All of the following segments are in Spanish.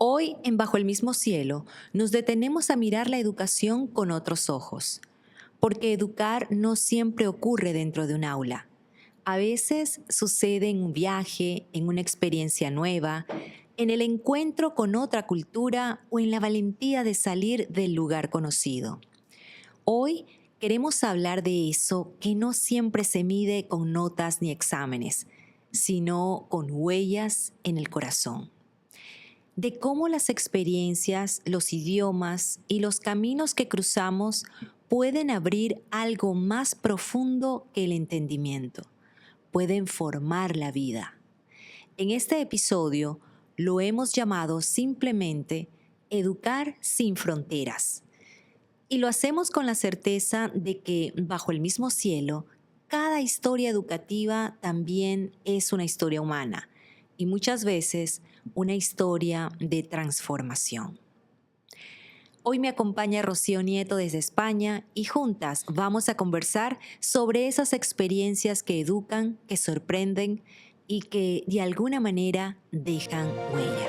Hoy, en Bajo el mismo cielo, nos detenemos a mirar la educación con otros ojos, porque educar no siempre ocurre dentro de un aula. A veces sucede en un viaje, en una experiencia nueva, en el encuentro con otra cultura o en la valentía de salir del lugar conocido. Hoy queremos hablar de eso que no siempre se mide con notas ni exámenes, sino con huellas en el corazón, de cómo las experiencias, los idiomas y los caminos que cruzamos pueden abrir algo más profundo que el entendimiento, pueden formar la vida. En este episodio lo hemos llamado simplemente Educar sin fronteras. Y lo hacemos con la certeza de que bajo el mismo cielo, cada historia educativa también es una historia humana y muchas veces una historia de transformación. Hoy me acompaña Rocío Nieto desde España y juntas vamos a conversar sobre esas experiencias que educan, que sorprenden y que de alguna manera dejan huella.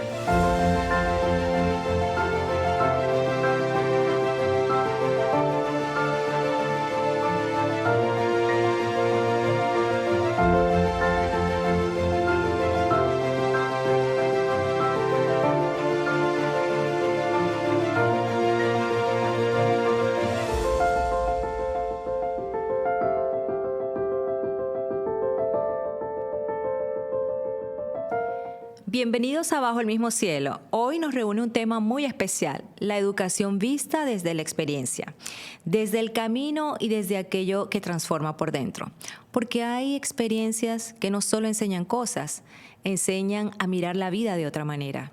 Bienvenidos a Bajo el mismo cielo. Hoy nos reúne un tema muy especial, la educación vista desde la experiencia, desde el camino y desde aquello que transforma por dentro. Porque hay experiencias que no solo enseñan cosas, enseñan a mirar la vida de otra manera.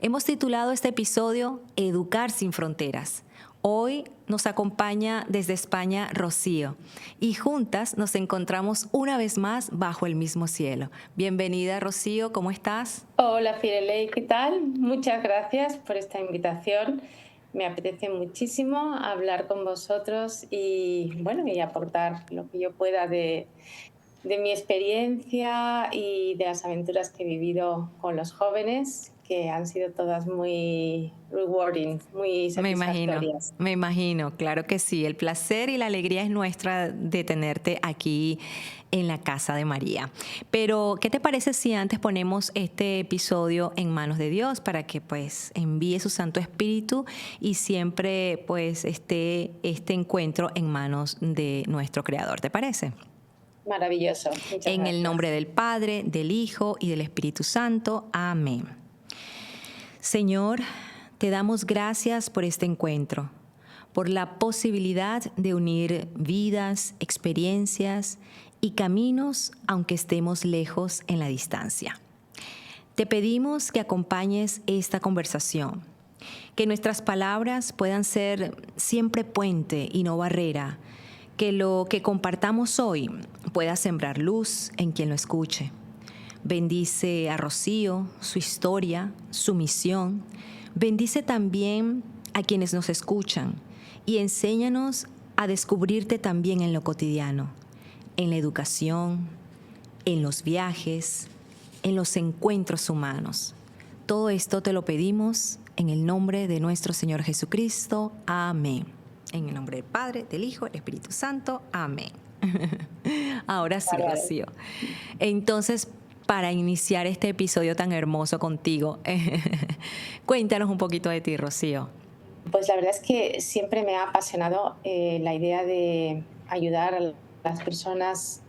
Hemos titulado este episodio Educar sin fronteras. Hoy nos acompaña desde España Rocío y juntas nos encontramos una vez más bajo el mismo cielo. Bienvenida Rocío, ¿cómo estás? Hola Firelei, ¿qué tal? Muchas gracias por esta invitación. Me apetece muchísimo hablar con vosotros y aportar lo que yo pueda de mi experiencia y de las aventuras que he vivido con los jóvenes, que han sido todas muy rewarding, muy satisfactorias. Me imagino, claro que sí. El placer y la alegría es nuestra de tenerte aquí en la casa de María. Pero, ¿qué te parece si antes ponemos este episodio en manos de Dios para que pues envíe su Santo Espíritu y siempre pues esté este encuentro en manos de nuestro Creador? ¿Te parece? Maravilloso, muchas En el nombre gracias. del Padre, del Hijo y del Espíritu Santo. Amén. Señor, te damos gracias por este encuentro, por la posibilidad de unir vidas, experiencias y caminos aunque estemos lejos en la distancia. Te pedimos que acompañes esta conversación, que nuestras palabras puedan ser siempre puente y no barrera, que lo que compartamos hoy pueda sembrar luz en quien lo escuche. Bendice a Rocío, su historia, su misión. Bendice también a quienes nos escuchan y enséñanos a descubrirte también en lo cotidiano, en la educación, en los viajes, en los encuentros humanos. Todo esto te lo pedimos en el nombre de nuestro Señor Jesucristo. Amén. En el nombre del Padre, del Hijo, del Espíritu Santo. Amén. Ahora sí, Bárbaro. Rocío. Entonces, para iniciar este episodio tan hermoso contigo, cuéntanos un poquito de ti, Rocío. Pues la verdad es que siempre me ha apasionado la idea de ayudar a las personas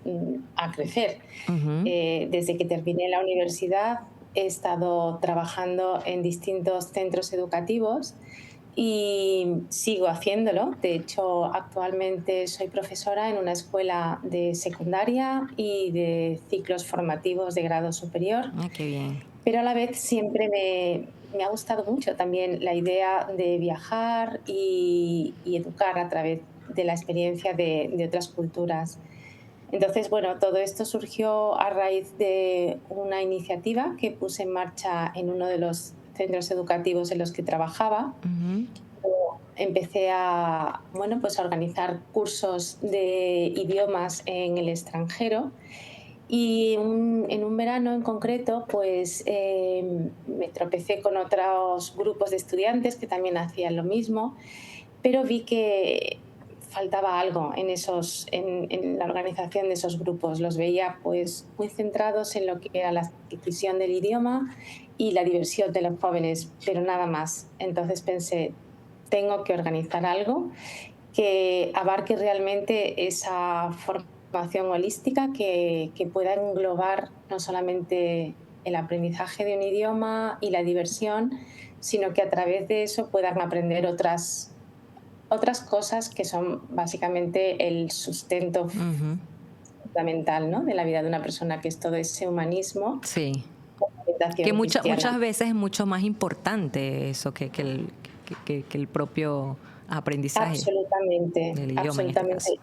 a crecer. Ujú. Desde que terminé la universidad he estado trabajando en distintos centros educativos y sigo haciéndolo. De hecho, actualmente soy profesora en una escuela de secundaria y de ciclos formativos de grado superior, Ah, qué bien. pero a la vez siempre me ha gustado mucho también la idea de viajar y educar a través de la experiencia de otras culturas. Entonces, bueno, todo esto surgió a raíz de una iniciativa que puse en marcha en uno de los centros educativos en los que trabajaba. Ujú. Empecé a organizar cursos de idiomas en el extranjero Y en un verano en concreto, pues me tropecé con otros grupos de estudiantes que también hacían lo mismo, pero vi que faltaba algo en la organización de esos grupos. Los veía pues muy centrados en lo que era la adquisición del idioma y la diversión de los jóvenes, pero nada más. Entonces pensé, tengo que organizar algo que abarque realmente esa formación holística que pueda englobar no solamente el aprendizaje de un idioma y la diversión, sino que a través de eso puedan aprender otras cosas que son básicamente el sustento Ujú. fundamental, ¿no?, de la vida de una persona, que es todo ese humanismo Sí. con la Que orientación cristiana. muchas veces es mucho más importante eso que el propio aprendizaje Absolutamente, del idioma en este caso. absolutamente.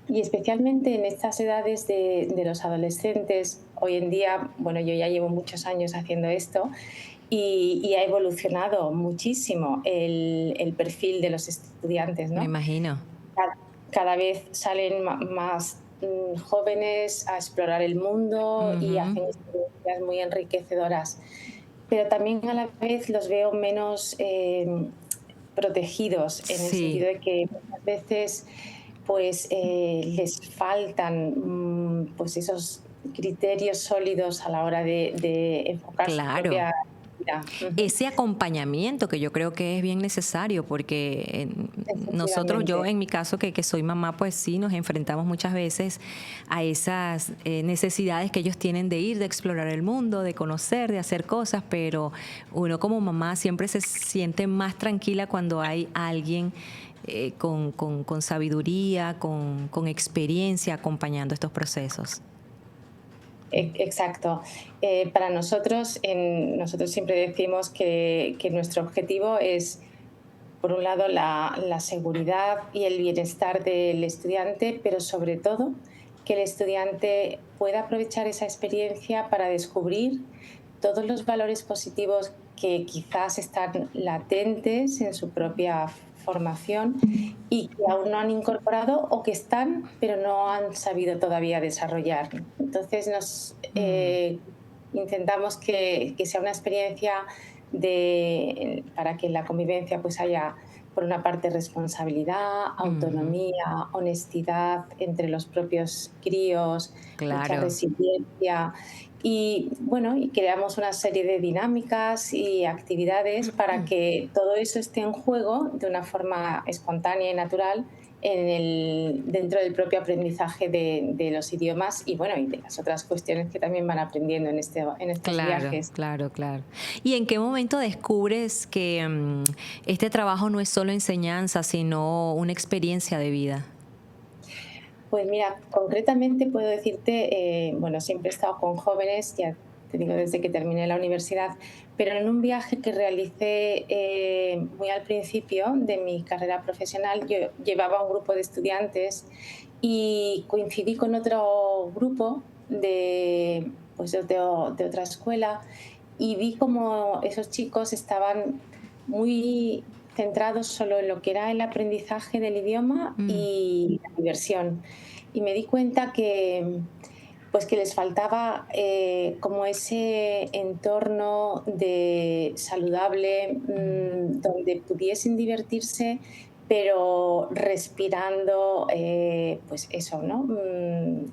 Y especialmente en estas edades de los adolescentes, hoy en día, bueno, yo ya llevo muchos años haciendo esto y ha evolucionado muchísimo el perfil de los estudiantes, Me ¿no? imagino. Cada vez salen más jóvenes a explorar el mundo y Ujú. hacen experiencias muy enriquecedoras, pero también a la vez los veo menos protegidos, en el Sí, sentido de que muchas veces pues les faltan pues esos criterios sólidos a la hora de enfocar su claro. propia vida. Ujú. Ese acompañamiento que yo creo que es bien necesario porque nosotros, yo Efectivamente. en mi caso que soy mamá, pues sí, nos enfrentamos muchas veces a esas necesidades que ellos tienen de ir, de explorar el mundo, de conocer, de hacer cosas, pero uno como mamá siempre se siente más tranquila cuando hay alguien con sabiduría, con experiencia acompañando estos procesos. Exacto. Para nosotros, nosotros siempre decimos que nuestro objetivo es, por un lado, la seguridad y el bienestar del estudiante, pero sobre todo que el estudiante pueda aprovechar esa experiencia para descubrir todos los valores positivos que quizás están latentes en su propia formación y que aún no han incorporado o que están, pero no han sabido todavía desarrollar. Entonces Mm, intentamos que sea una experiencia para que en la convivencia pues haya, por una parte, responsabilidad, ujú, autonomía, honestidad entre los propios críos, mucha claro. resiliencia y bueno, y creamos una serie de dinámicas y actividades para que todo eso esté en juego de una forma espontánea y natural dentro del propio aprendizaje de los idiomas y bueno, y de las otras cuestiones que también van aprendiendo en estos Claro, viajes. claro, claro. ¿Y en qué momento descubres que este trabajo no es solo enseñanza, sino una experiencia de vida? Pues mira, concretamente puedo decirte, bueno, siempre he estado con jóvenes, ya te digo desde que terminé la universidad, pero en un viaje que realicé muy al principio de mi carrera profesional, yo llevaba un grupo de estudiantes y coincidí con otro grupo de otra escuela y vi como esos chicos estaban muy centrados solo en lo que era el aprendizaje del idioma Mm, y la diversión. Y me di cuenta pues que les faltaba como ese entorno saludable donde pudiesen divertirse, pero respirando, pues eso, ¿no?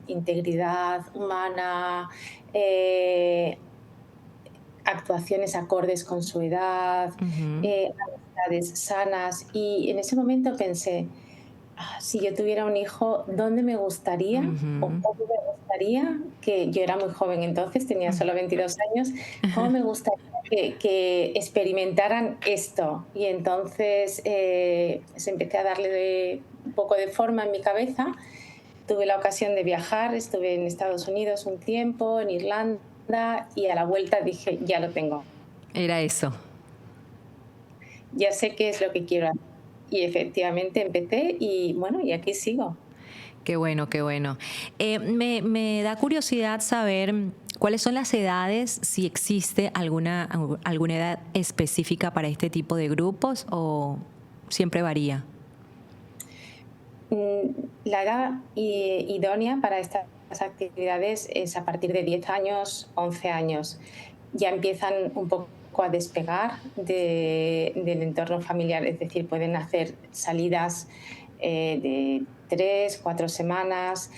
Integridad humana, eh, actuaciones acordes con su edad, ujú, amistades sanas. Y en ese momento pensé, si yo tuviera un hijo, ¿dónde me gustaría o ujú, cómo me gustaría que yo era muy joven entonces, tenía mm. solo 22 años, cómo me gustaría que experimentaran esto? Y entonces pues empecé a darle un poco de forma en mi cabeza. Tuve la ocasión de viajar, estuve en Estados Unidos un tiempo, en Irlanda, y a la vuelta dije, ya lo tengo, Era eso. ya sé qué es lo que quiero hacer. Y efectivamente empecé y bueno, y aquí sigo. Qué bueno, qué bueno. Me da curiosidad saber cuáles son las edades, si existe alguna edad específica para este tipo de grupos o siempre varía. La edad idónea para estas estas actividades es a partir de 10 años, 11 años. Ya empiezan un poco a despegar del entorno familiar, es decir, pueden hacer salidas de 3, 4 semanas,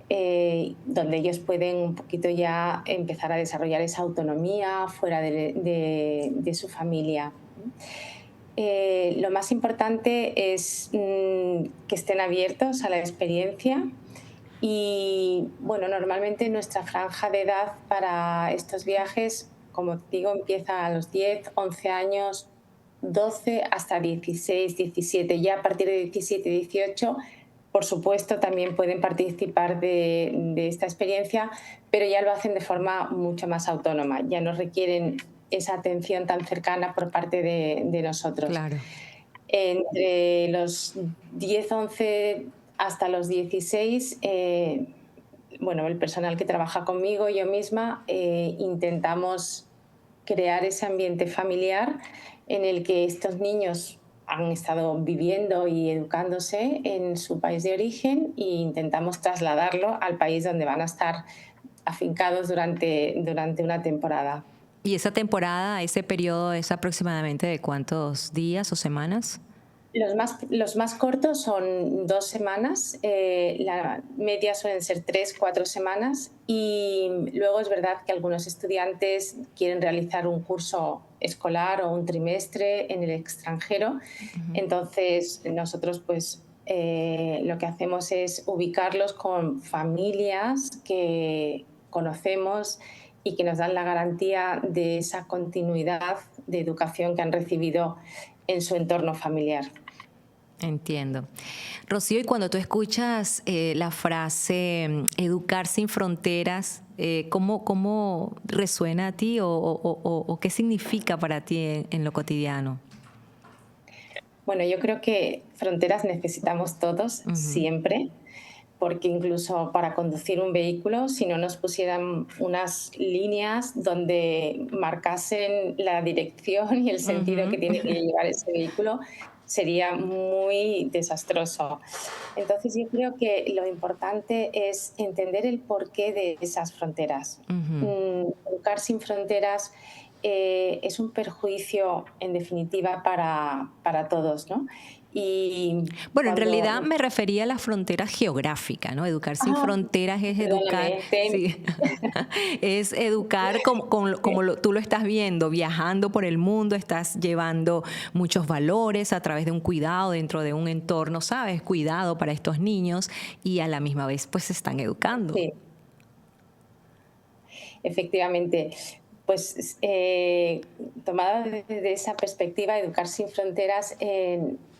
donde ellos pueden un poquito ya empezar a desarrollar esa autonomía fuera de su familia. Lo más importante es que estén abiertos a la experiencia y, bueno, normalmente nuestra franja de edad para estos viajes, como digo, empieza a los 10, 11 años, 12 hasta 16, 17. Ya a partir de 17, 18, por supuesto, también pueden participar de esta experiencia, pero ya lo hacen de forma mucho más autónoma. Ya no requieren esa atención tan cercana por parte de nosotros. Claro. Entre los 10, 11 hasta los 16, bueno, el personal que trabaja conmigo, yo misma, intentamos crear ese ambiente familiar en el que estos niños han estado viviendo y educándose en su país de origen e intentamos trasladarlo al país donde van a estar afincados durante una temporada. ¿Y esa temporada, ese periodo es aproximadamente de cuántos días o semanas? Los más cortos son 2 semanas, la media suelen ser 3, 4 semanas y luego es verdad que algunos estudiantes quieren realizar un curso escolar o un trimestre en el extranjero. Ujú. Entonces nosotros pues lo que hacemos es ubicarlos con familias que conocemos y que nos dan la garantía de esa continuidad de educación que han recibido en su entorno familiar. Entiendo. Rocío, y cuando tú escuchas la frase educar sin fronteras, ¿cómo resuena a ti o qué significa para ti en lo cotidiano? Bueno, yo creo que fronteras necesitamos todos Ujú. siempre, porque incluso para conducir un vehículo, si no nos pusieran unas líneas donde marcasen la dirección y el sentido que Ujú. tiene que llevar ese vehículo, sería muy desastroso. Entonces yo creo que lo importante es entender el porqué de esas fronteras. Ujú. Educar sin fronteras es un perjuicio, en definitiva, para todos, ¿no? Y Bueno, en realidad cuando... me refería a la frontera geográfica, ¿no? Educar sin Ah, fronteras es educar, perdóname, sí, es educar tú lo estás viendo, viajando por el mundo, estás llevando muchos valores a través de un cuidado dentro de un entorno, ¿sabes? Cuidado para estos niños y a la misma vez pues se están educando. sí, efectivamente. Pues tomada desde esa perspectiva, Educar sin Fronteras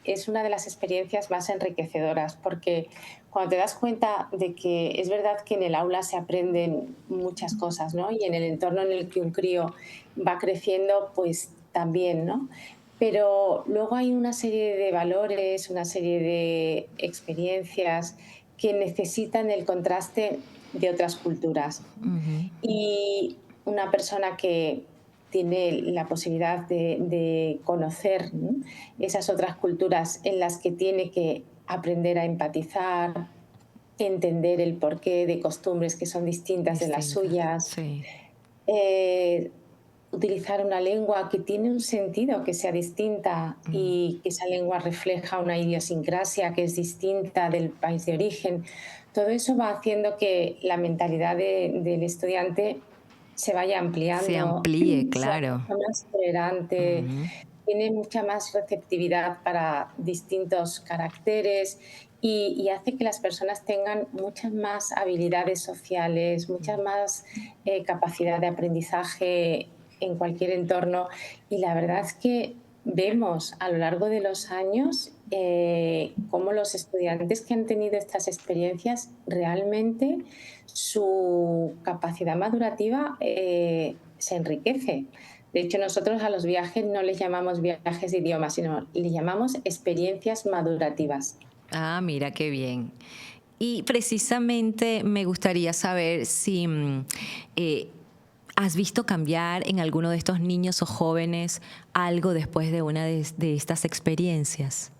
es una de las experiencias más enriquecedoras, porque cuando te das cuenta de que es verdad que en el aula se aprenden muchas cosas, ¿no? Y en el entorno en el que un crío va creciendo, pues también, ¿no? Pero luego hay una serie de valores, una serie de experiencias que necesitan el contraste de otras culturas. Ujú. Y una persona que tiene la posibilidad de conocer, ¿no?, esas otras culturas en las que tiene que aprender a empatizar, entender el porqué de costumbres que son distintas de las Distintas, suyas, sí. eh, utilizar una lengua que tiene un sentido que sea distinta Mm. y que esa lengua refleja una idiosincrasia que es distinta del país de origen. Todo eso va haciendo que la mentalidad del estudiante se vaya Se ampliando, amplíe, sea claro. mucho más tolerante, Ujú. tiene mucha más receptividad para distintos caracteres y hace que las personas tengan muchas más habilidades sociales, muchas más capacidad de aprendizaje en cualquier entorno. Y la verdad es que vemos a lo largo de los años cómo los estudiantes que han tenido estas experiencias realmente su capacidad madurativa se enriquece. De hecho, nosotros a los viajes no les llamamos viajes de idioma, sino les llamamos experiencias madurativas. Ah, mira qué bien. Y precisamente me gustaría saber si eh, has visto cambiar en alguno de estos niños o jóvenes algo después de una de estas experiencias.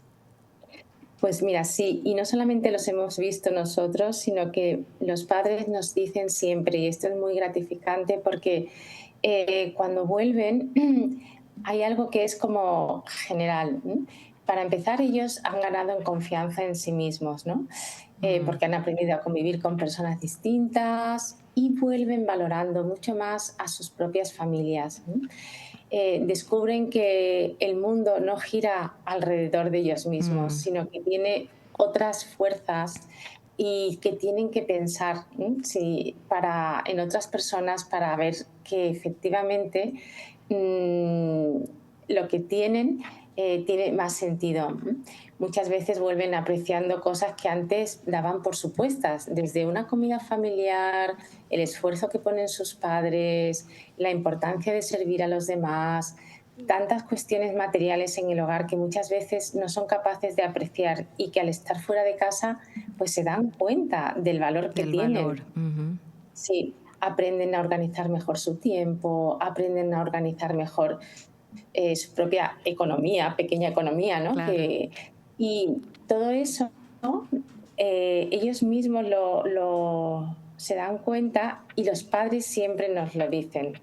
Pues mira, sí, y no solamente los hemos visto nosotros, sino que los padres nos dicen siempre, y esto es muy gratificante porque cuando vuelven hay algo que es como general. Para empezar, ellos han ganado en confianza en sí mismos, ¿no? Mm, Porque han aprendido a convivir con personas distintas y vuelven valorando mucho más a sus propias familias. Descubren que el mundo no gira alrededor de ellos mismos, mm, sino que tiene otras fuerzas y que tienen que pensar, en otras personas para ver que efectivamente mm, lo que tienen tiene más sentido. Muchas veces vuelven apreciando cosas que antes daban por supuestas, desde una comida familiar, el esfuerzo que ponen sus padres, la importancia de servir a los demás, tantas cuestiones materiales en el hogar que muchas veces no son capaces de apreciar y que al estar fuera de casa pues se dan cuenta del valor que del tienen. valor. Ujú. Sí, aprenden a organizar mejor su tiempo, aprenden a organizar mejor su propia economía, pequeña economía, ¿no? Claro. Y todo eso, ¿no? Ellos mismos se dan cuenta y los padres siempre nos lo dicen.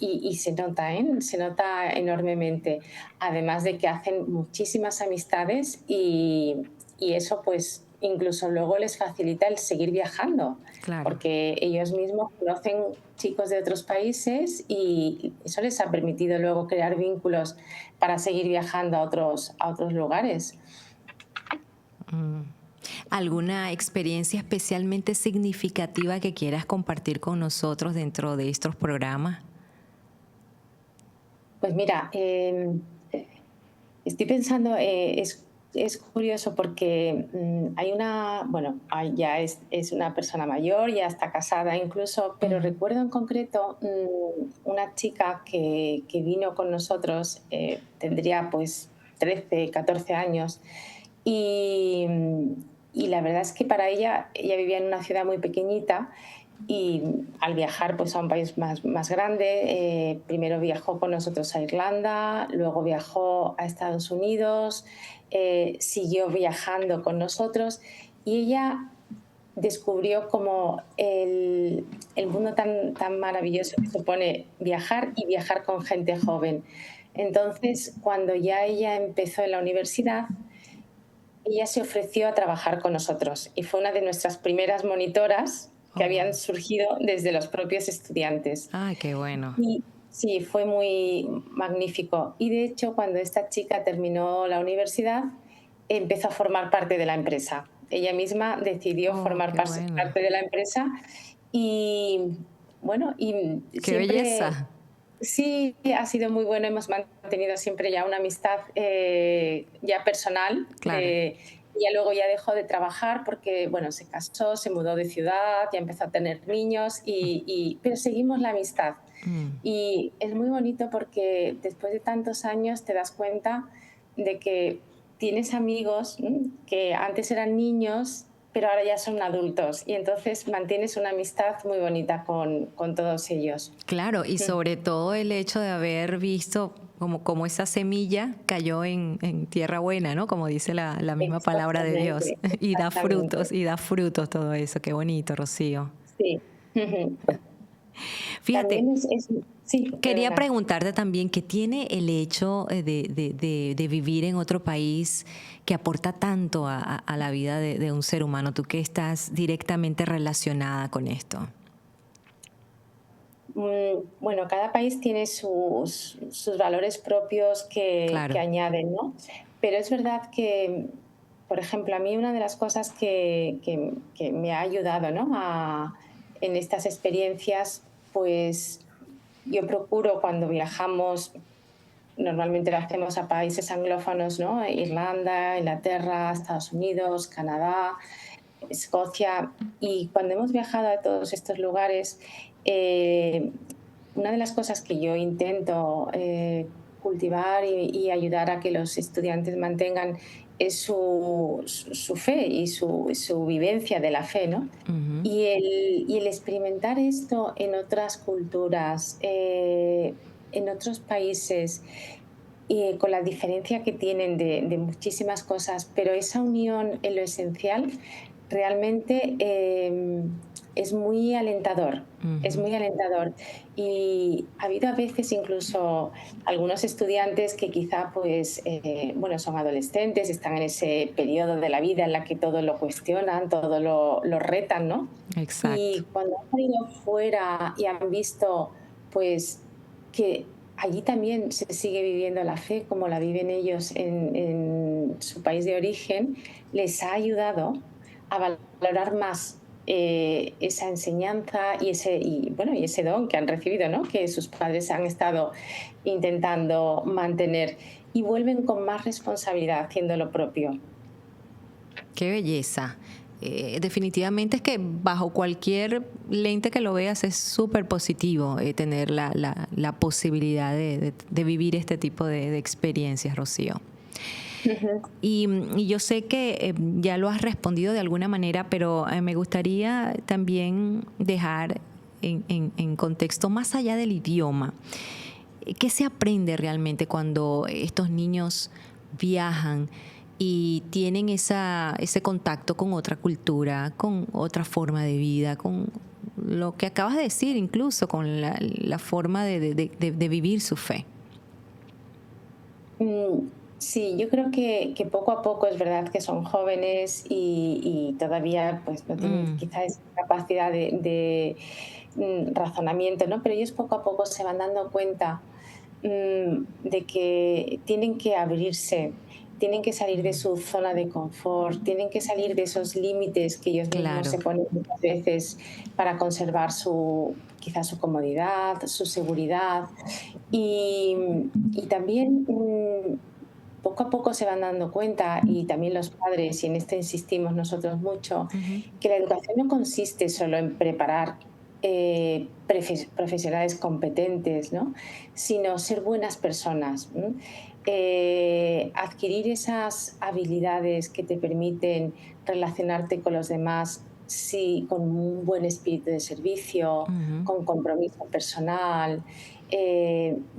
Y se nota, ¿eh? Se nota enormemente. Además de que hacen muchísimas amistades y eso pues incluso luego les facilita el seguir viajando, Claro. porque ellos mismos conocen chicos de otros países y eso les ha permitido luego crear vínculos para seguir viajando a otros lugares. Mm. ¿Alguna experiencia especialmente significativa que quieras compartir con nosotros dentro de estos programas? Pues mira, estoy pensando, es curioso porque hay una, bueno, ya es una persona mayor, ya está casada incluso, pero Ujú. recuerdo en concreto una chica que vino con nosotros, tendría pues 13, 14 años, y, y la verdad es que para ella vivía en una ciudad muy pequeñita y al viajar pues, a un país más grande, primero viajó con nosotros a Irlanda, luego viajó a Estados Unidos, siguió viajando con nosotros y ella descubrió como el mundo tan maravilloso que supone viajar y viajar con gente joven. Entonces, cuando ya ella empezó en la universidad, ella se ofreció a trabajar con nosotros y fue una de nuestras primeras monitoras que Oh, habían wow. surgido desde los propios estudiantes. Ay, qué bueno. Y sí, fue muy magnífico. Y de hecho, cuando esta chica terminó la universidad, empezó a formar parte de la empresa. Ella misma decidió Oh, formar qué bueno. parte de la empresa y bueno, y Qué siempre belleza. sí, ha sido muy bueno. Hemos mantenido siempre ya una amistad ya personal. Claro. Ella luego ya dejó de trabajar porque, bueno, se casó, se mudó de ciudad, ya empezó a tener niños, pero seguimos la amistad. Mm. Y es muy bonito porque después de tantos años te das cuenta de que tienes amigos que antes eran niños, pero ahora ya son adultos. Y entonces mantienes una amistad muy bonita con todos ellos. Claro, y sobre todo el hecho de haber visto como esa semilla cayó en tierra buena, ¿no? Como dice la misma palabra de Dios. Exactamente, exactamente. Y da frutos todo eso. Qué bonito, Rocío. Sí. Fíjate, También sí, quería perdona. preguntarte también qué tiene el hecho de vivir en otro país que aporta tanto a la vida de un ser humano, tú que estás directamente relacionada con esto. Bueno, cada país tiene sus valores propios que Claro. añaden, ¿no? Pero es verdad que, por ejemplo, a mí una de las cosas que me ha ayudado, ¿no? En estas experiencias, pues yo procuro cuando viajamos, normalmente lo hacemos a países anglófonos, ¿no? Irlanda, Inglaterra, Estados Unidos, Canadá, Escocia. Y cuando hemos viajado a todos estos lugares, eh, una de las cosas que yo intento cultivar y ayudar a que los estudiantes mantengan es su fe y su vivencia de la fe, ¿no? Ujú. Y el experimentar esto en otras culturas, en otros países, con la diferencia que tienen de muchísimas cosas, pero esa unión en lo esencial realmente es muy alentador, es Ujú. muy alentador. Y ha habido a veces incluso algunos estudiantes que quizá pues, bueno, son adolescentes, están en ese periodo de la vida en la que todo lo cuestionan, todo lo retan, ¿no? Exacto. Y cuando han salido fuera y han visto pues que allí también se sigue viviendo la fe como la viven ellos en su país de origen, les ha ayudado a valorar más esa enseñanza bueno, y ese don que han recibido, ¿no? Que sus padres han estado intentando mantener y vuelven con más responsabilidad haciendo lo propio. Qué belleza. Definitivamente es que bajo cualquier lente que lo veas es súper positivo tener la posibilidad de vivir este tipo de experiencias, Rocío. Ujú. Y yo sé que ya lo has respondido de alguna manera, pero me gustaría también dejar en contexto más allá del idioma. ¿Qué se aprende realmente cuando estos niños viajan y tienen ese contacto con otra cultura, con otra forma de vida, con lo que acabas de decir, incluso con la forma de vivir su fe? Sí, yo creo que poco a poco es verdad que son jóvenes y todavía pues no tienen Mm, quizá esa capacidad de razonamiento, ¿no? Pero ellos poco a poco se van dando cuenta de que tienen que abrirse, tienen que salir de su zona de confort, tienen que salir de esos límites que ellos mismos se claro. ponen muchas veces para conservar quizá su comodidad, su seguridad. Y, y también poco a poco se van dando cuenta, y también los padres, y en esto insistimos nosotros mucho, Ujú. que la educación no consiste solo en preparar profesionales competentes, ¿no? Sino ser buenas personas. Adquirir esas habilidades que te permiten relacionarte con los demás, sí, con un buen espíritu de servicio, Ujú. con compromiso personal,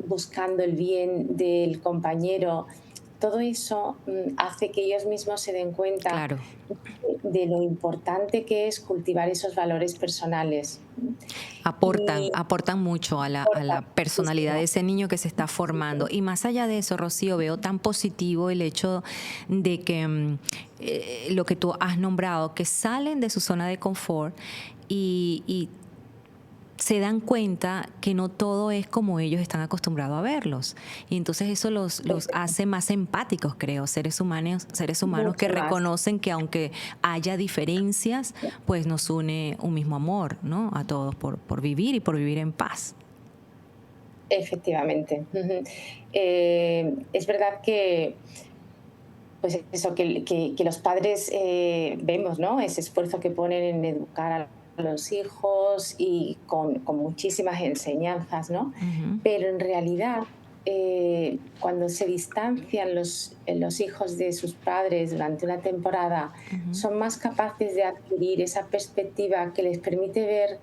buscando el bien del compañero. Todo eso hace que ellos mismos se den cuenta Claro. de lo importante que es cultivar esos valores personales. Y Aportan mucho a importa la personalidad de muchísimo. ese niño que se está formando. Y más allá de eso, Rocío, veo tan positivo el hecho de que lo que tú has nombrado, que salen de su zona de confort y se dan cuenta que no todo es como ellos están acostumbrados a verlos. Y entonces eso los hace más empáticos, creo, seres humanos que Mucho más, reconocen que aunque haya diferencias, pues nos une un mismo amor, ¿no? A todos por vivir y por vivir en paz. efectivamente. Ujú. Es verdad que, pues eso, que los padres vemos, ¿no? Ese esfuerzo que ponen en educar a los hijos y con muchísimas enseñanzas, ¿no? Ujú, Pero en realidad, cuando se distancian los hijos de sus padres durante una temporada, ujú, son más capaces de adquirir esa perspectiva que les permite ver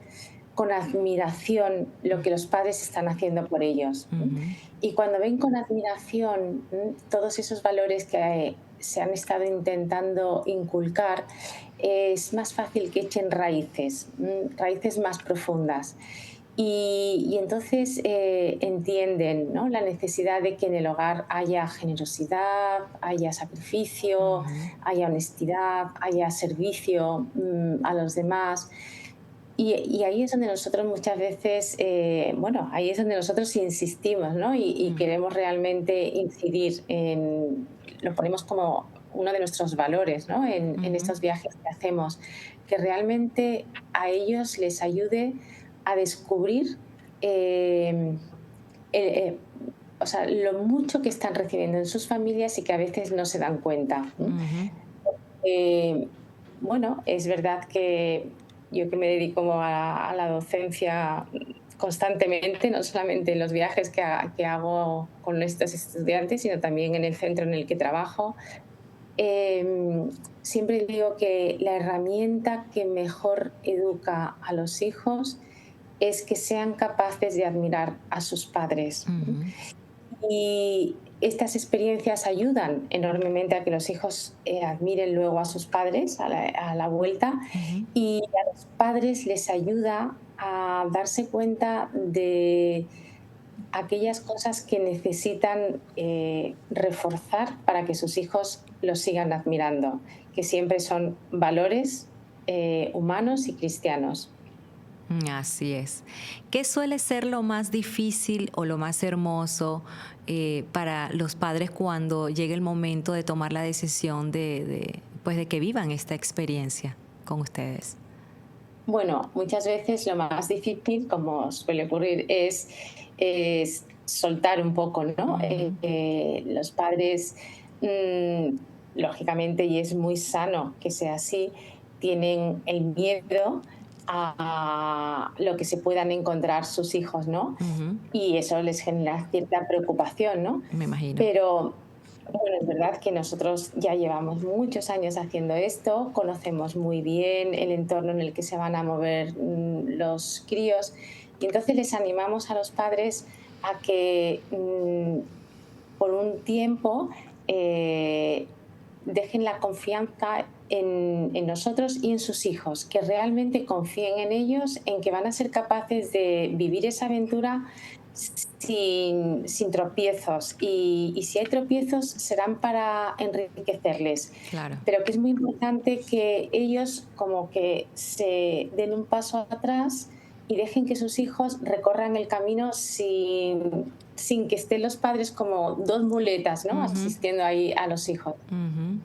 con admiración lo que los padres están haciendo por ellos. ujú. Y cuando ven con admiración todos esos valores que se han estado intentando inculcar, es más fácil que echen raíces, raíces más profundas. Y entonces entienden, ¿no? La necesidad de que en el hogar haya generosidad, haya sacrificio, Ujú. haya honestidad, haya servicio a los demás. Y ahí es donde nosotros muchas veces, bueno, ahí es donde nosotros insistimos, ¿no? Y Mm. queremos realmente incidir lo ponemos como uno de nuestros valores, ¿no? En Ujú. estos viajes que hacemos, que realmente a ellos les ayude a descubrir eh, el- eh, o sea, lo mucho que están recibiendo en sus familias y que a veces no se dan cuenta. Ujú. Eh, bueno, es verdad que yo que me dedico a la docencia constantemente, no solamente en los viajes que hago con estos estudiantes, sino también en el centro en el que trabajo, siempre digo que la herramienta que mejor educa a los hijos es que sean capaces de admirar a sus padres. Ujú. estas experiencias ayudan enormemente a que los hijos admiren luego a sus padres a la vuelta, Ujú. y a los padres les ayuda a darse cuenta de aquellas cosas que necesitan reforzar para que sus hijos los sigan admirando, que siempre son valores humanos y cristianos. Así es. ¿Qué suele ser lo más difícil o lo más hermoso para los padres cuando llega el momento de tomar la decisión pues de que vivan esta experiencia con ustedes? Bueno, muchas veces lo más difícil, como suele ocurrir, es soltar un poco, ¿no? Ujú, Los padres, mm, lógicamente, y es muy sano que sea así, tienen el miedo a lo que se puedan encontrar sus hijos, ¿no? ujú, Y eso les genera cierta preocupación, ¿no? me imagino. Pero bueno, es verdad que nosotros ya llevamos muchos años haciendo esto, conocemos muy bien el entorno en el que se van a mover los críos, y entonces les animamos a los padres a que por un tiempo eh, dejen la confianza en nosotros y en sus hijos, que realmente confíen en ellos, en que van a ser capaces de vivir esa aventura sin tropiezos. Y si hay tropiezos, serán para enriquecerles. Claro. Pero que es muy importante que ellos como que se den un paso atrás y dejen que sus hijos recorran el camino sin que estén los padres como dos muletas, ¿no? Ujú, Asistiendo ahí a los hijos. ujú.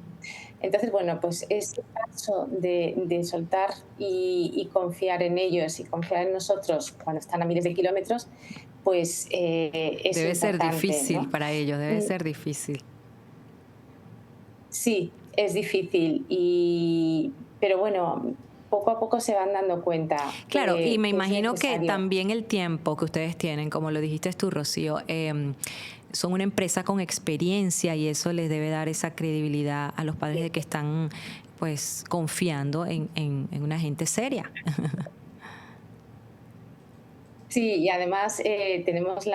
Entonces, bueno, pues ese paso de soltar y confiar en ellos y confiar en nosotros cuando están a miles de kilómetros, pues es Debe ser importante, difícil ¿no? para ellos, debe Mm, ser difícil. Sí, es difícil, pero bueno, poco a poco se van dando cuenta Claro, y me que es imagino que necesario. también el tiempo que ustedes tienen, como lo dijiste tú, Rocío, son una empresa con experiencia y eso les debe dar esa credibilidad a los padres Sí, de que están pues confiando en una gente seria. sí, y además tenemos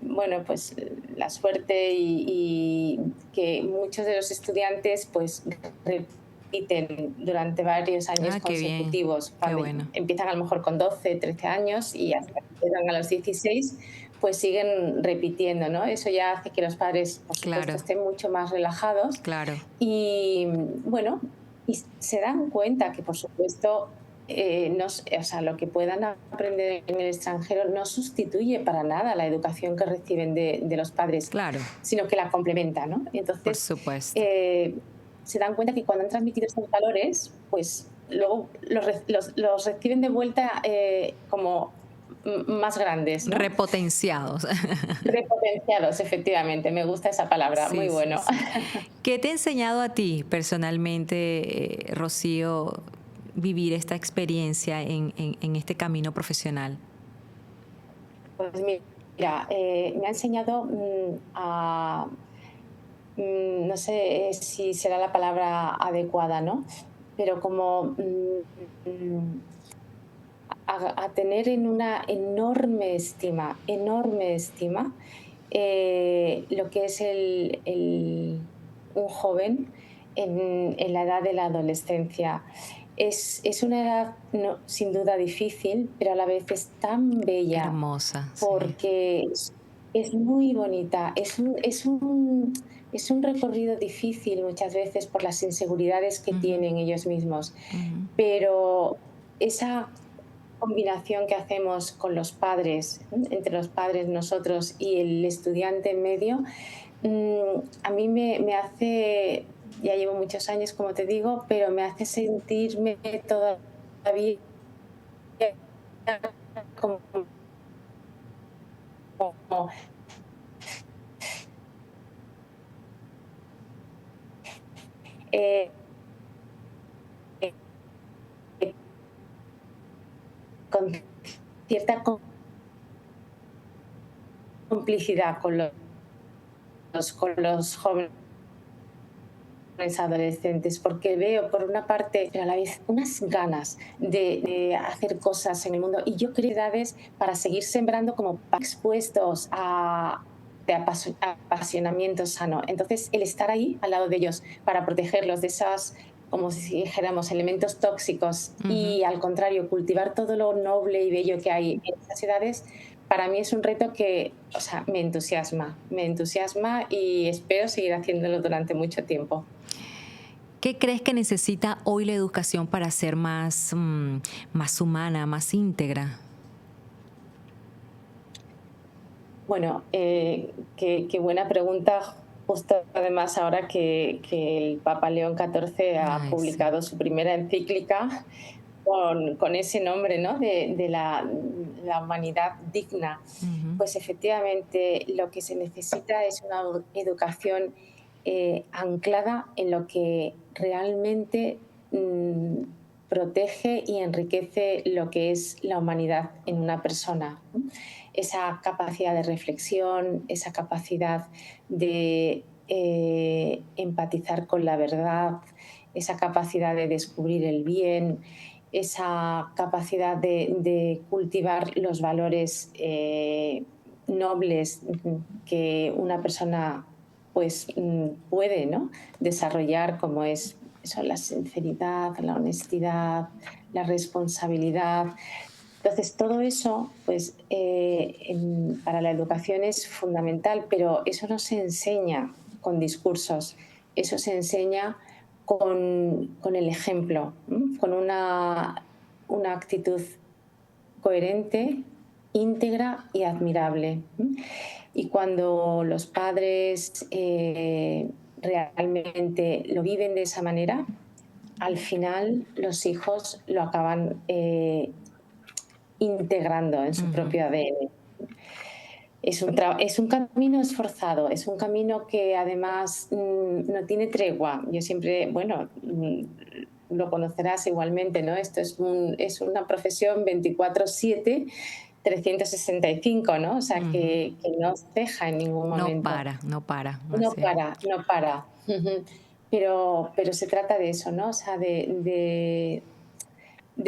bueno, pues la suerte y que muchos de los estudiantes pues repiten durante varios años Ah, qué bien, consecutivos. qué Cuando bueno. empiezan a lo mejor con 12, 13 años y hasta que llegan a los 16, pues siguen repitiendo, ¿no? Eso ya hace que los padres, por supuesto, Claro, estén mucho más relajados claro. y bueno, y se dan cuenta que, por supuesto, o sea, lo que puedan aprender en el extranjero no sustituye para nada la educación que reciben de los padres, Claro, sino que la complementa, ¿no? por Entonces, supuesto. eh, se dan cuenta que cuando han transmitido estos valores, pues luego los reciben de vuelta como más grandes, ¿no? Repotenciados. Repotenciados, efectivamente. Me gusta esa palabra. Muy Sí, sí, bueno. sí. ¿Qué te ha enseñado a ti personalmente, Rocío, vivir esta experiencia en este camino profesional? Pues mira, me ha enseñado no sé si será la palabra adecuada, ¿no? Pero como a tener en una enorme estima, lo que es un joven en la edad de la adolescencia. Es una edad sin duda difícil, pero a la vez es tan bella Hermosa, sí. porque es muy bonita. Es un recorrido difícil muchas veces por las inseguridades que Ujú, tienen ellos mismos, ujú. pero esa combinación que hacemos con los padres, entre los padres, nosotros y el estudiante en medio, a mí me hace, ya llevo muchos años, como te digo, pero me hace sentirme todavía como, como, eh, con cierta complicidad con los jóvenes adolescentes, porque veo por una parte, pero a la vez unas ganas de hacer cosas en el mundo y yo creo que edades para seguir sembrando como expuestos de apasionamiento sano. Entonces, el estar ahí al lado de ellos para protegerlos de esas, como si dijéramos, elementos tóxicos Ujú. y al contrario, cultivar todo lo noble y bello que hay en esas edades, para mí es un reto que, o sea, me entusiasma y espero seguir haciéndolo durante mucho tiempo. ¿Qué crees que necesita hoy la educación para ser más, más humana, más íntegra? Bueno, qué buena pregunta. Justo además ahora que el Papa León XIV ha Ay, sí. publicado su primera encíclica con ese nombre, ¿no? De la humanidad digna. Ujú. Pues efectivamente lo que se necesita es una educación anclada en lo que realmente protege y enriquece lo que es la humanidad en una persona, ¿no? Esa capacidad de reflexión, esa capacidad de empatizar con la verdad, esa capacidad de descubrir el bien, esa capacidad de cultivar los valores nobles que una persona pues puede, ¿no?, desarrollar, como es eso, la sinceridad, la honestidad, la responsabilidad. Entonces, todo eso, pues, para la educación es fundamental, pero eso no se enseña con discursos, eso se enseña con el ejemplo, ¿m? Con una actitud coherente, íntegra y admirable. ¿M? Y cuando los padres realmente lo viven de esa manera, al final los hijos lo acaban integrando en su Ujú. propio ADN. Es un camino esforzado, es un camino que además no tiene tregua. Yo siempre, bueno, lo conocerás igualmente, ¿no? Esto es una profesión 24/7, 365, ¿no? O sea, Ujú. que no ceja en ningún No momento. para, no para, No así es. para, no para. Ujú. Pero se trata de eso, ¿no? O sea, de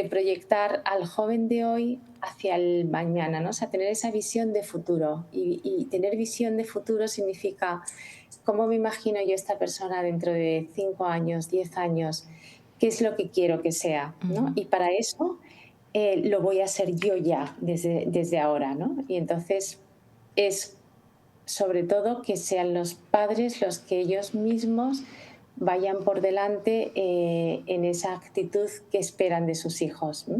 proyectar al joven de hoy hacia el mañana, ¿no? O sea, tener esa visión de futuro. Y tener visión de futuro significa cómo me imagino yo esta persona dentro de 5 años, 10 años, qué es lo que quiero que sea, ¿no? Ujú. Y para eso lo voy a hacer yo ya, desde ahora, ¿no? Y entonces es sobre todo que sean los padres los que ellos mismos vayan por delante en esa actitud que esperan de sus hijos, ¿no?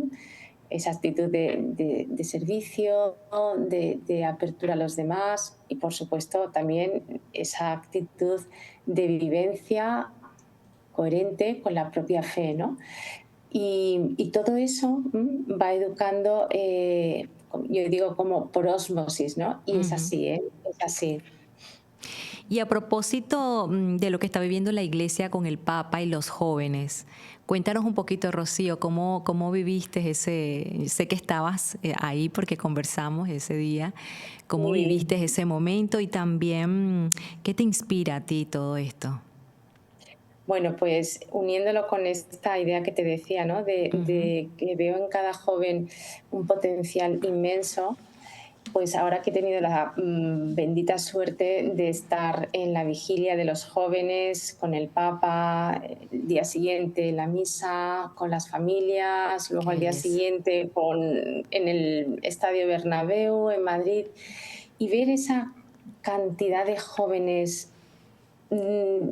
Esa actitud de servicio, de apertura a los demás y, por supuesto, también esa actitud de vivencia coherente con la propia fe, ¿no? Y todo eso va educando, yo digo como por ósmosis, ¿no? Y es Ujú. así, ¿eh? Es así. Y a propósito, de lo que está viviendo la iglesia con el Papa y los jóvenes, cuéntanos un poquito, Rocío, cómo viviste ese, sé que estabas ahí porque conversamos ese día, cómo Y viviste ese momento y también qué te inspira a ti todo esto. bueno, pues uniéndolo con esta idea que te decía, ¿no? Ujú. De que veo en cada joven un potencial inmenso. Pues ahora que he tenido la bendita suerte de estar en la vigilia de los jóvenes con el Papa, el día siguiente la misa, con las familias, luego Qué al día belleza. siguiente en el Estadio Bernabéu en Madrid, y ver esa cantidad de jóvenes, mm,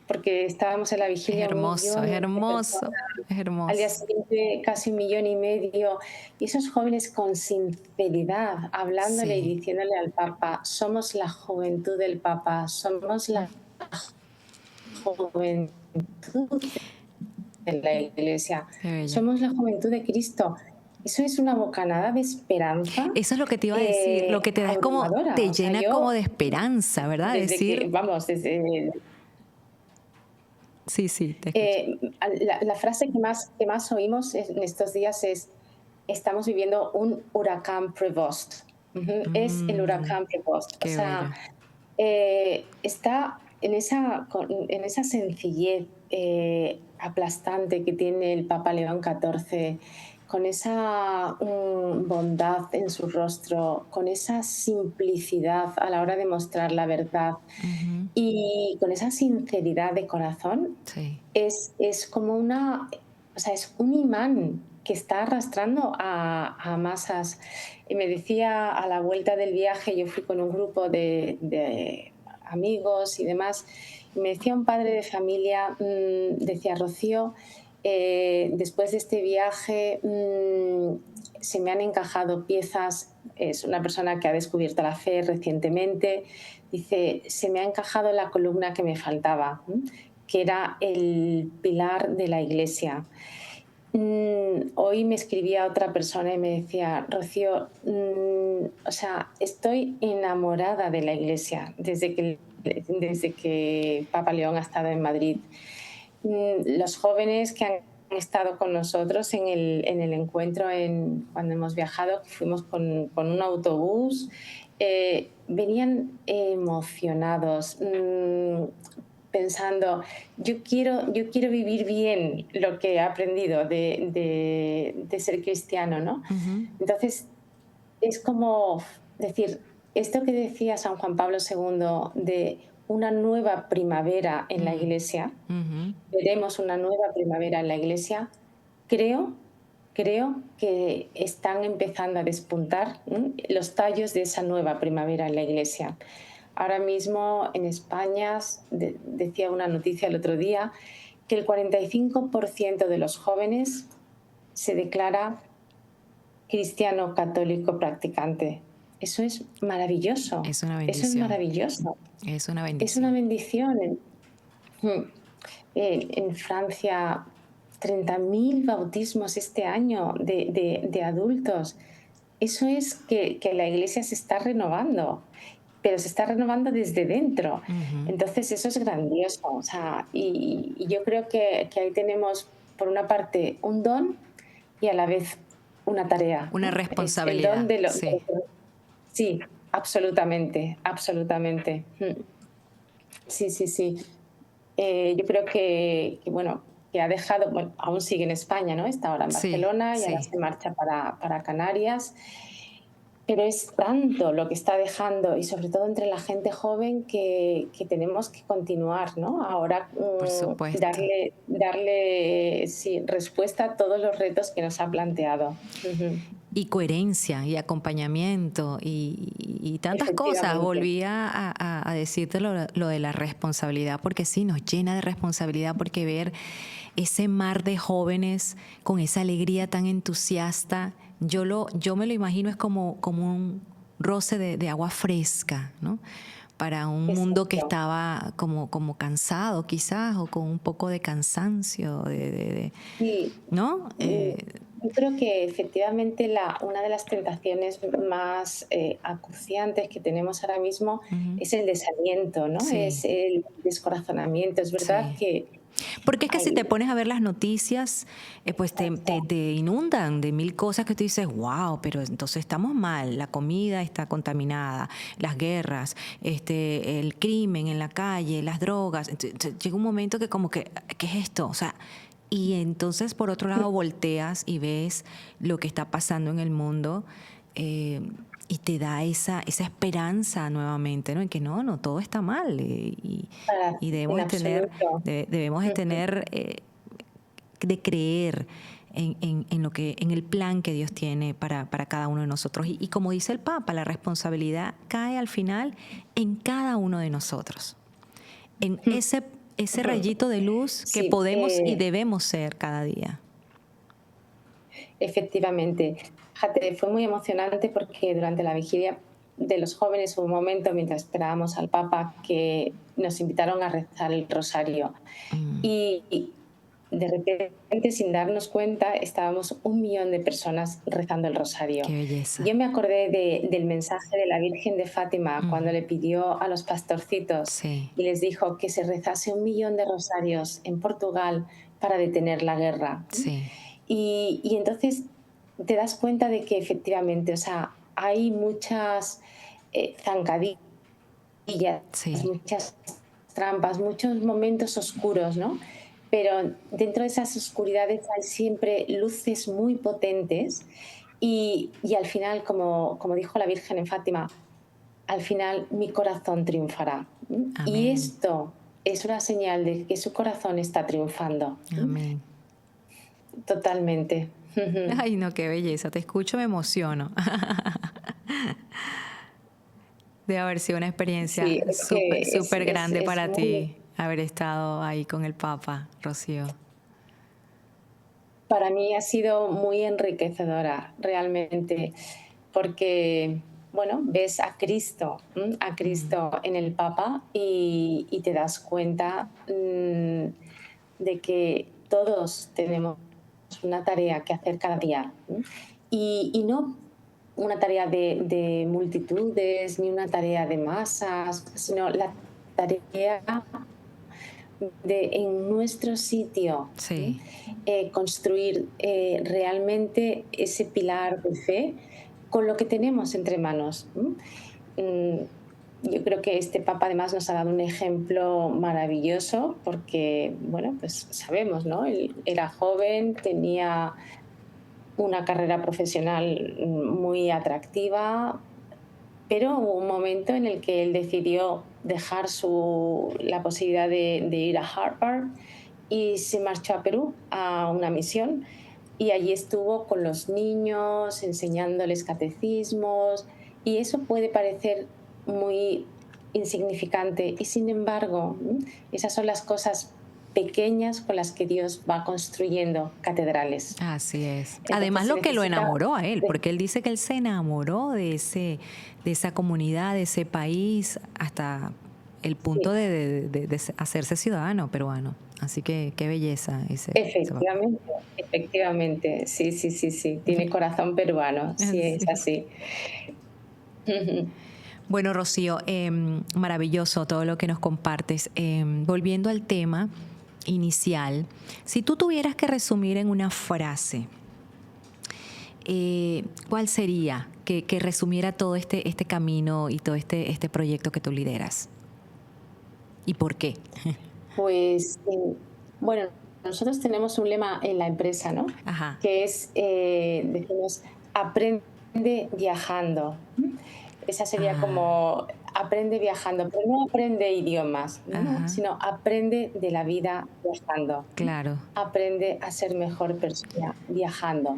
porque estábamos en la Es vigilia hermoso, es 1 millón de personas, hermoso, es al día hermoso. siguiente casi 1,5 millones, y esos jóvenes con sinceridad, hablándole y Sí. diciéndole al Papa: "Somos la juventud del Papa, somos la juventud de la Iglesia, Qué bello. somos la juventud de Cristo". Eso es una bocanada de esperanza, Eso es lo que te iba a decir, lo que te da es como, abrumadora. te O sea, llena como yo de esperanza, ¿verdad? desde que Decir, vamos, desde sí, sí, te escucho. la frase que más oímos en estos días es: "Estamos viviendo un huracán Prevost". Ujú, es el Mm, huracán Prevost. O qué sea, bello. está en esa sencillez aplastante que tiene el Papa León XIV, con esa bondad en su rostro, con esa simplicidad a la hora de mostrar la verdad Ujú. y con esa sinceridad de corazón, Sí. es como una, o sea, es un imán que está arrastrando a masas. Y me decía a la vuelta del viaje, yo fui con un grupo de amigos y demás, y me decía un padre de familia, decía: Rocío, después de este viaje se me han encajado piezas, es una persona que ha descubierto la fe recientemente, dice, se me ha encajado la columna que me faltaba, que era el pilar de la iglesia. Hoy me escribía otra persona y me decía: Rocío, o sea, estoy enamorada de la iglesia desde que Papa León ha estado en Madrid. Los jóvenes que han estado con nosotros en el encuentro cuando hemos viajado, fuimos con un autobús, venían emocionados, pensando, yo quiero vivir bien lo que he aprendido de ser cristiano, ¿no? Ujú. Entonces, es como decir, esto que decía San Juan Pablo II de una nueva primavera en la Mm. iglesia, Ujú. veremos una nueva primavera en la iglesia, creo, creo que están empezando a despuntar los tallos de esa nueva primavera en la iglesia. Ahora mismo en España, decía una noticia el otro día, que el 45% de los jóvenes se declara cristiano católico practicante. Eso es maravilloso, Es una eso es bendición. maravilloso, Es una es una bendición. bendición. Mm. En Francia, 30.000 bautismos este año de adultos. Eso es que la iglesia se está renovando, pero se está renovando desde dentro. Ujú. Entonces, eso es grandioso. O sea, y yo creo que ahí tenemos, por una parte, un don y a la vez una tarea, Una ¿no? Es el don responsabilidad, de sí. sí, absolutamente, absolutamente. Sí, sí, sí. Yo creo bueno, que ha dejado, bueno, aún sigue en España, ¿no? Está ahora en Sí, Barcelona y ahora sí. se marcha para Canarias. Pero es tanto lo que está dejando, y sobre todo entre la gente joven, que tenemos que continuar, ¿no? Ahora Por supuesto. darle sí, respuesta a todos los retos que nos ha planteado. Ujú. Y coherencia y acompañamiento y tantas cosas. Efectivamente. Volví a decirte lo de la responsabilidad, porque sí, nos llena de responsabilidad, porque ver ese mar de jóvenes con esa alegría tan entusiasta, yo me lo imagino es como un roce de agua fresca, ¿no? Para un mundo que Exacto. estaba como cansado quizás, o con un poco de cansancio, Sí, ¿no? yo creo que efectivamente una de las tentaciones más acuciantes que tenemos ahora mismo Ujú. es el desaliento, ¿no? Sí, Es el descorazonamiento. Es verdad sí. que Porque es que si hay... te pones a ver las noticias, pues Exacto. te inundan de mil cosas que tú dices, wow, pero entonces estamos mal, la comida está contaminada, las guerras, el crimen en la calle, las drogas. Entonces, llega un momento que como que, ¿qué es esto? O sea, y entonces por otro lado volteas y ves lo que está pasando en el mundo, eh, y te da esa esperanza nuevamente, ¿no? En que no, todo está mal, y debemos En de tener, absoluto. debemos de tener, de creer en el plan que Dios tiene para cada uno de nosotros. Y como dice el Papa, la responsabilidad cae al final en cada uno de nosotros, en ese rayito de luz que Sí, podemos y debemos ser cada día. efectivamente. Fíjate, fue muy emocionante porque durante la vigilia de los jóvenes hubo un momento mientras esperábamos al Papa que nos invitaron a rezar el rosario. Mm, Y de repente, sin darnos cuenta, estábamos 1 millón de personas rezando el qué rosario. Y belleza. yo me acordé del mensaje de la Virgen de Fátima cuando Ujú. le pidió a los pastorcitos Sí, y les dijo que se rezase 1 millón de rosarios en Portugal para detener la guerra. sí, Y entonces te das cuenta de que efectivamente, o sea, hay muchas zancadillas, sí. muchas trampas, muchos momentos oscuros, ¿no? pero dentro de esas oscuridades hay siempre luces muy potentes y al final, como dijo la Virgen en Fátima, al final mi corazón triunfará. Y Amén. esto es una señal de que su corazón está triunfando. Amén. Totalmente. Ay, no, qué belleza. Te escucho, me emociono. Debe haber sido una experiencia Sí, es súper, que súper grande es para muy, ti haber estado ahí con el Papa, Rocío. para mí ha sido muy enriquecedora realmente, porque, bueno, ves a Mm. Cristo en el Papa y te das cuenta de que todos tenemos una tarea que hacer cada día. Y no una tarea de multitudes ni una tarea de masas, sino la tarea de en nuestro sitio Sí. construir realmente ese pilar de fe con lo que tenemos entre manos. Mm, Yo creo que este Papa además nos ha dado un ejemplo maravilloso porque, bueno, pues sabemos, ¿no? Él era joven, tenía una carrera profesional muy atractiva, pero hubo un momento en el que él decidió dejar la posibilidad de ir a Harvard y se marchó a Perú a una misión y allí estuvo con los niños enseñándoles catecismos y eso puede parecer muy insignificante y sin embargo esas son las cosas pequeñas con las que Dios va construyendo catedrales. Así es. Entonces Además, se lo que lo necesita enamoró a él, de porque él dice que él se enamoró de esa comunidad, de ese país, hasta el punto sí. de hacerse ciudadano peruano. Así que qué belleza ese papá. Efectivamente, efectivamente. Sí, sí, sí, sí. Tiene corazón peruano. Sí, es Sí. así. Ujú. Bueno, Rocío, maravilloso todo lo que nos compartes. Volviendo al tema inicial, si tú tuvieras que resumir en una frase, ¿cuál sería que resumiera todo este camino y todo este proyecto que tú lideras? ¿Y por qué? Pues, bueno, nosotros tenemos un lema en la empresa, ¿no? Ajá, Que es, decimos, aprende viajando. Esa sería ah, como aprende viajando, pero no aprende idiomas, ¿no? ajá, Sino aprende de la vida viajando. claro. Aprende a ser mejor persona viajando.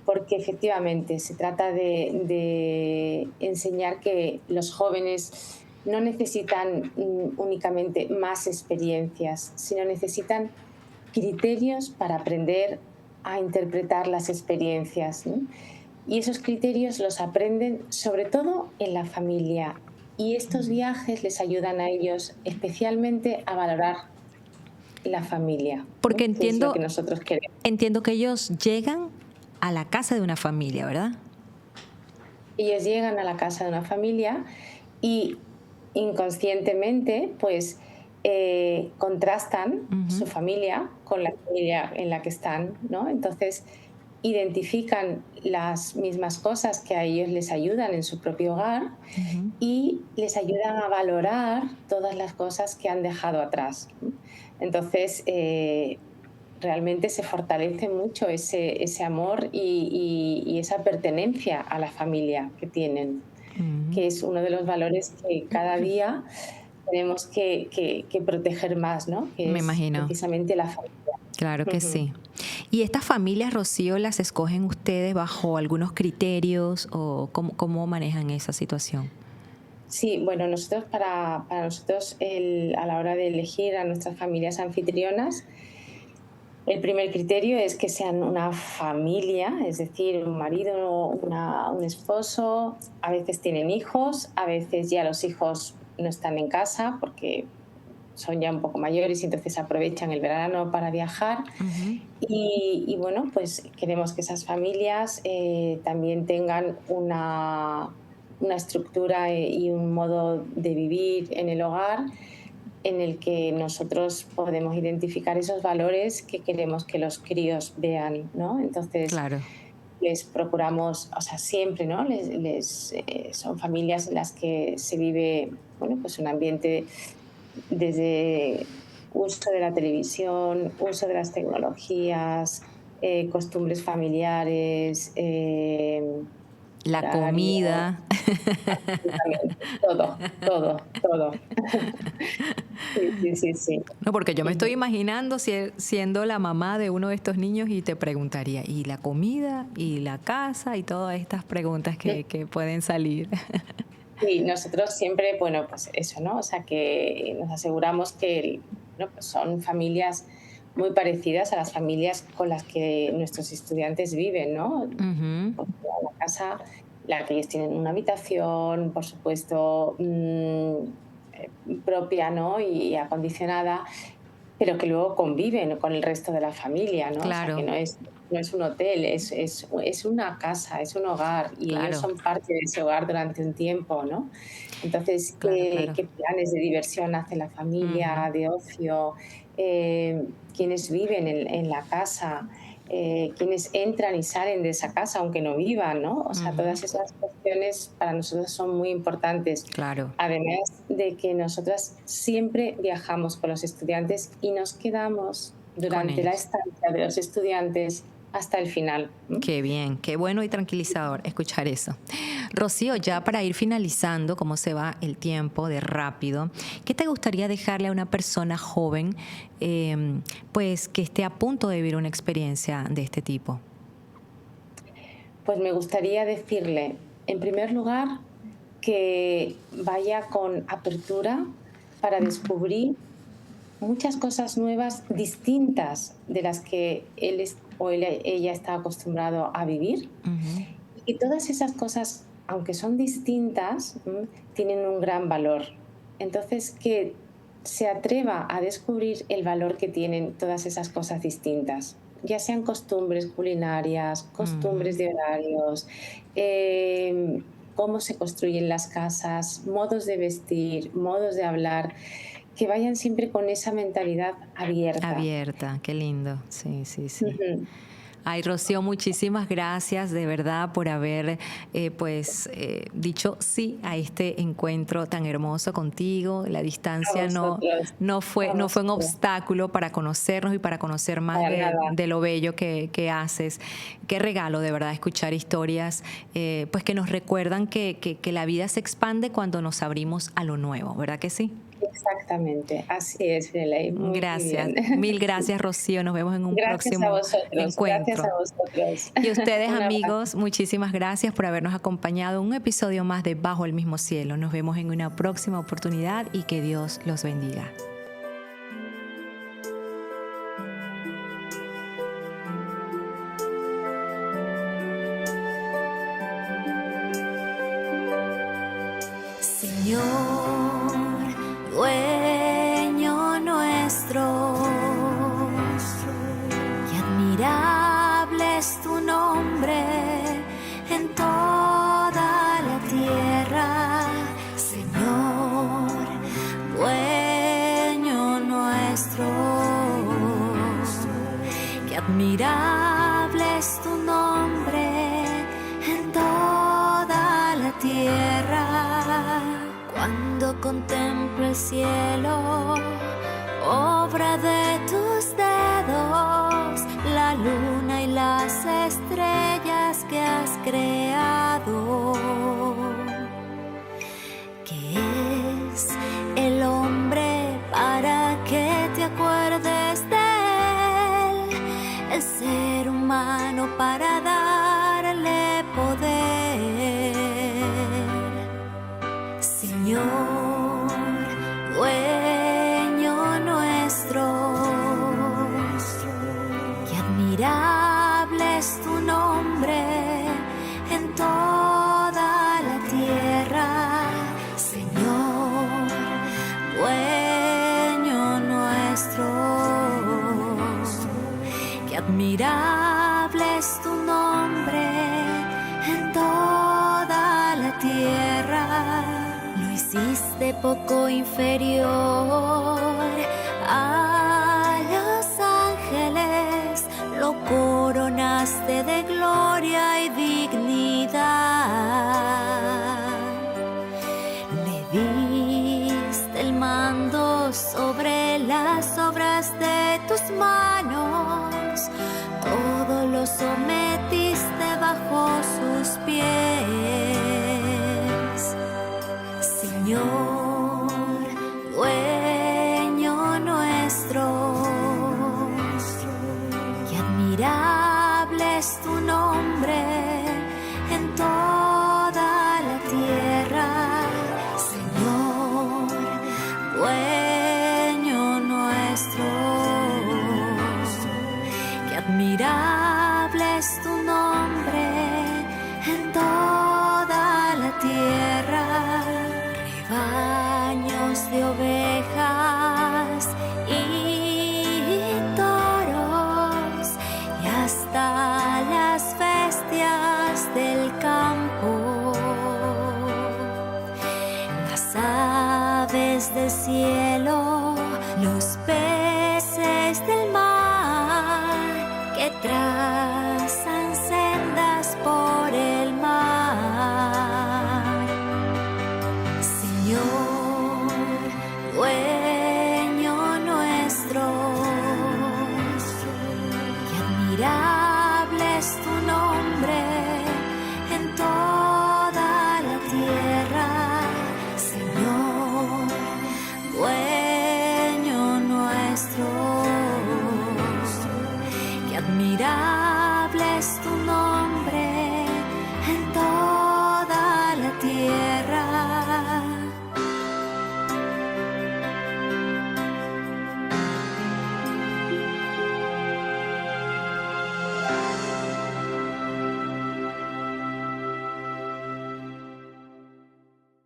Porque efectivamente se trata de enseñar que los jóvenes no necesitan únicamente más experiencias, sino necesitan criterios para aprender a interpretar las experiencias, ¿no? Y esos criterios los aprenden sobre todo en la familia. Y estos viajes les ayudan a ellos especialmente a valorar la familia, Porque ¿no? Que es lo que entiendo, nosotros queremos. entiendo que ellos llegan a la casa de una familia, ¿verdad? Ellos llegan a la casa de una familia y inconscientemente, pues, contrastan su Ujú, familia con la familia en la que están, ¿no? Entonces, identifican las mismas cosas que a ellos les ayudan en su propio hogar ujú. y les ayudan a valorar todas las cosas que han dejado atrás. Entonces, realmente se fortalece mucho ese amor y esa pertenencia a la familia que tienen, Ujú. que es uno de los valores que cada día tenemos que proteger más, ¿no? Que Me es imagino, precisamente la familia. claro que Ujú. sí. ¿Y estas familias, Rocío, las escogen ustedes bajo algunos criterios o cómo manejan esa situación? Sí, bueno, nosotros para nosotros a la hora de elegir a nuestras familias anfitrionas, el primer criterio es que sean una familia, es decir, un marido, un esposo, a veces tienen hijos, a veces ya los hijos no están en casa porque son ya un poco mayores y entonces aprovechan el verano para viajar. Ujú. Y bueno, pues queremos que esas familias también tengan una estructura y un modo de vivir en el hogar en el que nosotros podemos identificar esos valores que queremos que los críos vean, ¿no? Entonces, Claro, les procuramos, o sea, siempre, ¿no? Son familias en las que se vive, bueno, pues un ambiente desde uso de la televisión, uso de las tecnologías, costumbres familiares, La horarios, comida. absolutamente todo, todo, todo. Sí, sí, sí, sí. No, porque yo me estoy Ujú. imaginando siendo la mamá de uno de estos niños y te preguntaría, ¿y la comida? ¿Y la casa? Y todas estas preguntas que pueden salir. Sí, nosotros siempre, bueno, pues eso, ¿no? O sea, que nos aseguramos que, bueno, pues son familias muy parecidas a las familias con las que nuestros estudiantes viven, ¿no? Ujú, Pues la casa, la que ellos tienen una habitación, por supuesto, propia, ¿no? Y acondicionada, pero que luego conviven con el resto de la familia, ¿no? O sea, que claro, no es un hotel, es una casa, es un hogar y ellos claro, son parte de ese hogar durante un tiempo, ¿no? Entonces, claro, claro. ¿qué planes de diversión hace la Ujú, familia, de ocio? ¿Quiénes viven en la casa? ¿Quiénes entran y salen de esa casa aunque no vivan, ¿no? O sea, ujú, todas esas cuestiones para nosotros son muy importantes. claro, Además de que nosotras siempre viajamos con los estudiantes y nos quedamos con durante la ellos. estancia de los estudiantes hasta el final. Qué bien, qué bueno y tranquilizador escuchar eso. Rocío, ya para ir finalizando, cómo se va el tiempo de rápido, ¿qué te gustaría dejarle a una persona joven, pues que esté a punto de vivir una experiencia de este tipo? Pues me gustaría decirle, en primer lugar, que vaya con apertura para descubrir muchas cosas nuevas distintas de las que ella está acostumbrado a vivir. Ujú, Y que todas esas cosas, aunque son distintas, tienen un gran valor. Entonces, que se atreva a descubrir el valor que tienen todas esas cosas distintas, ya sean costumbres culinarias, ujú. costumbres de horarios, cómo se construyen las casas, modos de vestir, modos de hablar, que vayan siempre con esa mentalidad abierta. Abierta, qué lindo. Sí, sí, sí. Ujú. Ay, Rocío, muchísimas gracias de verdad por haber dicho sí a este encuentro tan hermoso contigo. La A distancia vosotros, a no fue un vosotros, obstáculo para conocernos y para conocer más para nada. de lo bello que haces. Qué regalo de verdad escuchar historias pues que nos recuerdan que la vida se expande cuando nos abrimos a lo nuevo, ¿verdad que sí? Exactamente, así es, Belén, muy Gracias, bien. mil gracias, Rocío. Nos vemos en un Gracias a próximo vosotros, gracias a encuentro. vosotros. Y ustedes, Un abrazo. amigos, muchísimas gracias por habernos acompañado en un episodio más de Bajo el mismo cielo. Nos vemos en una próxima oportunidad y que Dios los bendiga. Señor, dueño nuestro, y admirable es tu nombre en toda la tierra. Señor, dueño nuestro, que admirable es tu nombre en toda la tierra. Cuando contemplo el cielo, obra de tus dedos, la luna y las estrellas que has creado. ¿Qué es el hombre para que te acuerdes de él? El ser humano para darle poder. Señor, dueño nuestro, qué admirable es tu nombre en toda la tierra. Señor, dueño nuestro, qué admirable es tu nombre en toda la tierra. Lo hiciste poco inferior a los ángeles, lo coronaste de gloria y dignidad. Le diste el mando sobre la las obras de tus manos, todo lo sometiste bajo sus pies. Señor, dueño nuestro, qué admirable es tu nombre en toda la tierra. Señor, dueño nuestro, qué admirable es tu nombre en toda la tierra. Rebaños de ovejas y toros y hasta las bestias del campo, las aves del cielo, los peces